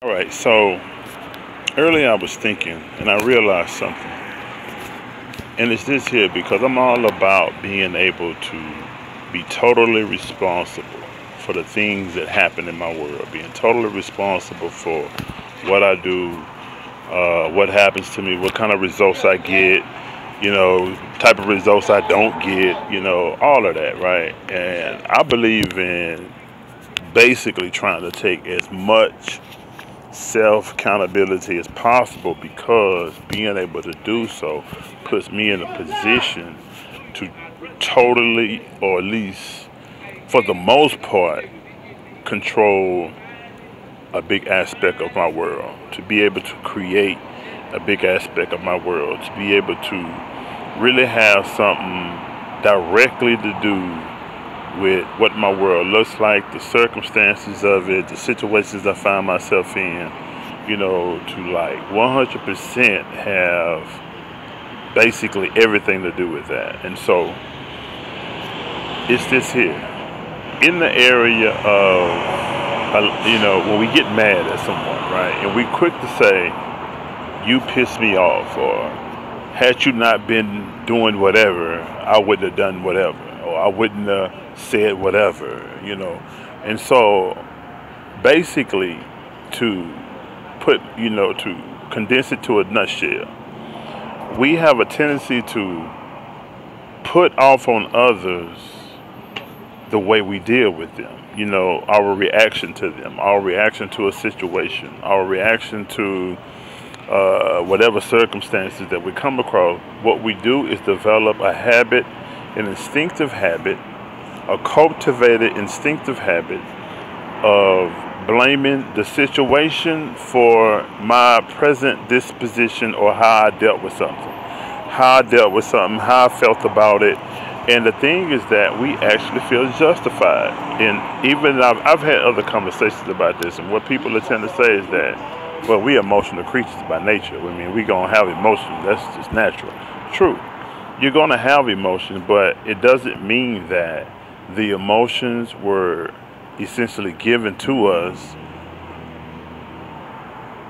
All right, so earlier I was thinking and I realized something. And it's this here because I'm all about being able to be totally responsible for the things that happen in my world, being totally responsible for what I do, what happens to me, what kind of results I get, type of results I don't get, all of that, right? And I believe in basically trying to take as much self accountability as possible because being able to do so puts me in a position to totally, or at least for the most part, control a big aspect of my world, to be able to create a big aspect of my world, to be able to really have something directly to do with what my world looks like, the circumstances of it, the situations I find myself in, to like 100% have basically everything to do with that. And so it's this here. In the area of, when we get mad at someone, right, and we quick to say, you pissed me off, or had you not been doing whatever, I wouldn't have done whatever, or I wouldn't have said whatever. And so basically to to condense it to a nutshell, we have a tendency to put off on others the way we deal with them, our reaction to them, our reaction to a situation, our reaction to whatever circumstances that we come across. What we do is develop a habit, an instinctive habit, a cultivated instinctive habit of blaming the situation for my present disposition, or how I dealt with something, how I felt about it. And the thing is that we actually feel justified. And even I've had other conversations about this, and what people tend to say is that, well, we emotional creatures by nature. I mean, we gonna have emotions. That's just natural. True. You're gonna have emotions, but it doesn't mean that the emotions were essentially given to us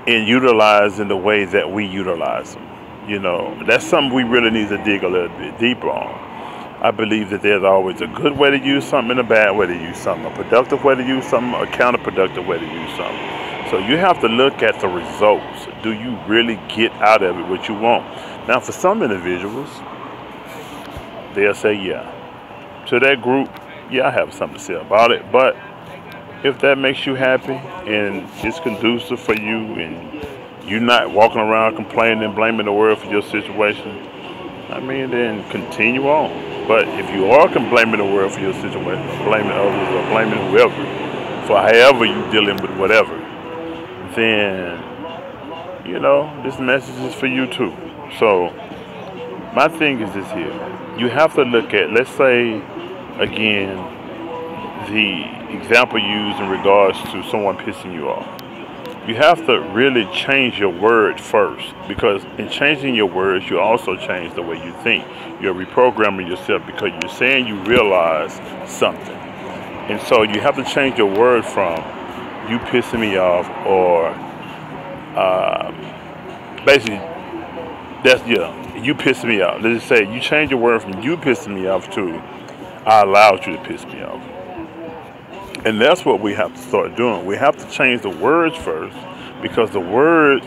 and utilized in the way that we utilize them. That's something we really need to dig a little bit deeper on. I believe that there's always a good way to use something and a bad way to use something, a productive way to use something, a counterproductive way to use something. So you have to look at the results. Do you really get out of it what you want? Now, for some individuals, they'll say, yeah. To that group, yeah, I have something to say about it. But if that makes you happy and it's conducive for you, and you're not walking around complaining and blaming the world for your situation, I mean, then continue on. But if you are blaming the world for your situation, or blaming others, or blaming whoever for however you're dealing with whatever, then, this message is for you too. So my thing is this here. You have to look at, let's say, again, the example used in regards to someone pissing you off. You have to really change your word first, because in changing your words, you also change the way you think. You're reprogramming yourself because you're saying you realize something. And so you have to change your word from you pissing me off, or basically, you pissing me off. Let's just say you change your word from you pissing me off to I allowed you to piss me off. And that's what we have to start doing. We have to change the words first, because the words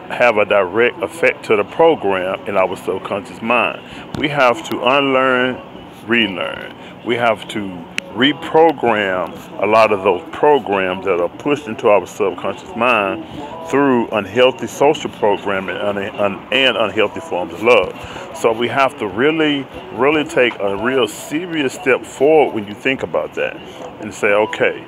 have a direct effect to the program in our subconscious mind. We have to unlearn, relearn. We have to reprogram a lot of those programs that are pushed into our subconscious mind through unhealthy social programming and unhealthy forms of love. So we have to really take a real serious step forward when you think about that, and say, okay,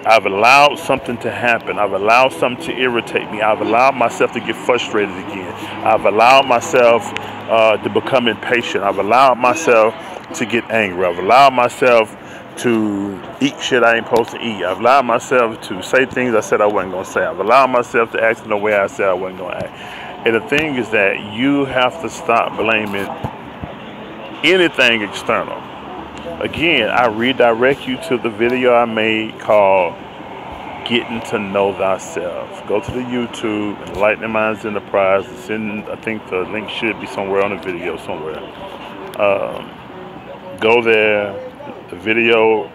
I've allowed something to happen. I've allowed something to irritate me. I've allowed myself to get frustrated again. I've allowed myself to become impatient. I've allowed myself to get angry. I've allowed myself to eat shit I ain't supposed to eat. I've allowed myself to say things I said I wasn't going to say. I've allowed myself to act in the way I said I wasn't going to act. And the thing is that you have to stop blaming anything external. Again, I redirect you to the video I made called getting to know thyself. Go to the YouTube, Enlightening Minds Enterprise. It's in, I think the link should be somewhere on the video somewhere. Go there, the video,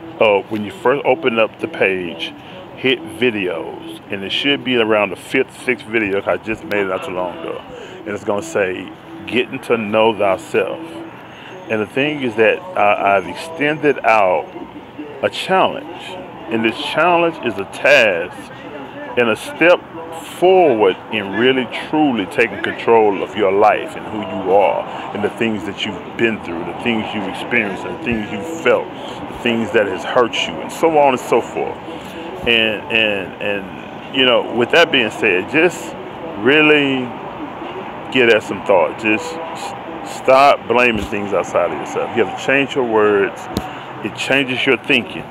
when you first open up the page, hit videos, and it should be around the 5th, 6th video, I just made it not too long ago. And it's gonna say, getting to know thyself. And the thing is that I've extended out a challenge. And this challenge is a task and a step forward in really truly taking control of your life and who you are and the things that you've been through, the things you've experienced, the things you've felt, the things that has hurt you, and so on and so forth. And you know, with that being said, just really give that some thought. Just stop blaming things outside of yourself. You have to change your words. It changes your thinking.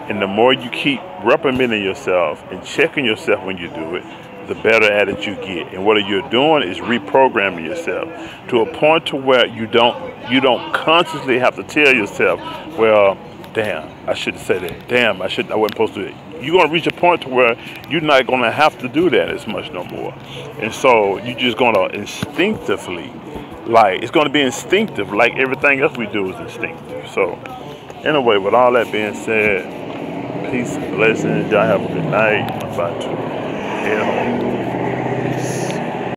And the more you keep reprimanding yourself and checking yourself when you do it, the better at it you get. And what you're doing is reprogramming yourself to a point to where you don't consciously have to tell yourself, well, damn, I shouldn't say that. Damn, I wasn't supposed to do it. You're going to reach a point to where you're not going to have to do that as much no more. And so you're just going to instinctively, like, it's going to be instinctive, like everything else we do is instinctive. So anyway, with all that being said, peace and blessings. Y'all have a good night. I'm about to head home.